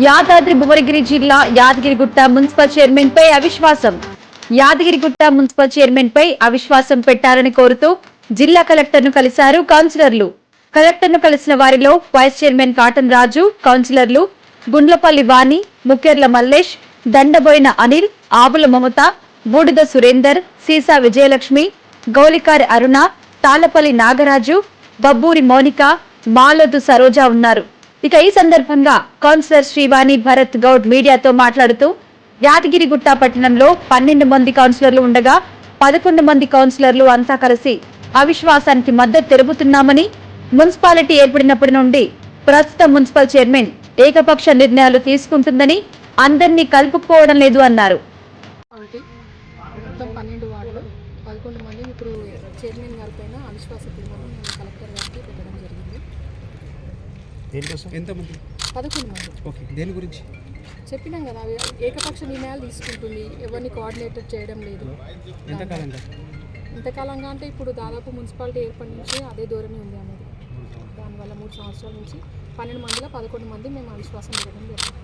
యాదాద్రి భువనగిరి జిల్లా Yadagirigutta municipal chairman పై అవిశ్వాసం. Yadagirigutta municipal chairman పై అవిశ్వాసం పెట్టాలని కోరుతూ జిల్లా కలెక్టర్ ను కలిశారు కౌన్సిలర్లు. కలెక్టర్ ను కలిసిన వారిలో వైస్ చైర్మన్ కాటన్ రాజు, కౌన్సిలర్లు గుండ్లపల్లి వాణి, ముక్కెర్ల మల్లేష్, దండబోయిన అనిల్, ఆవుల మమత, బూడిద సురేందర్, సీసా విజయలక్ష్మి, గౌలికారి అరుణ, తాళపల్లి నాగరాజు, బబ్బూరి మౌనిక, మాలొద్దు సరోజ ఉన్నారు. ఇక ఈ సందర్భంగా కౌన్సిలర్ శ్రీవాణి భరత్ గౌడ్ మీడియాతో మాట్లాడుతూ యాదగిరిగుట్ట పట్టణంలో 12 మంది కౌన్సిలర్లు ఉండగా 11 మంది కౌన్సిలర్లు అంతా కలిసి అవిశ్వాసానికి మద్దతు తెలుపుతున్నామని, మున్సిపాలిటీ ఏర్పడినప్పటి నుండి ప్రస్తుత మున్సిపల్ చైర్మన్ ఏకపక్ష నిర్ణయాలు తీసుకుంటుందని, అందరినీ కలుపుకోవడం లేదు అన్నారు. మొత్తం 12 వార్డులు 11 మంది ఇప్పుడు చైర్మన్ గారి పైన అవిశ్వాస తీర్మానం కలెక్టర్ గారికి పెట్టడం జరిగింది. ఎంతమంది? 11 మంది. ఓకే, దేని గురించి చెప్పినాం కదా, ఏకపక్ష నిర్ణయాలు తీసుకుంటుంది, ఎవరిని కోఆర్డినేటర్ చేయడం లేదు. ఎంతకాలంగా అంటే ఇప్పుడు దాదాపు మున్సిపాలిటీ ఏర్పడి నుంచి అదే ధోరణి ఉంది అన్నది. దానివల్ల 3 సంవత్సరాల నుంచి 12 మందిలో 11 మంది మేము అవిశ్వాసం ఇవ్వడం జరిగింది.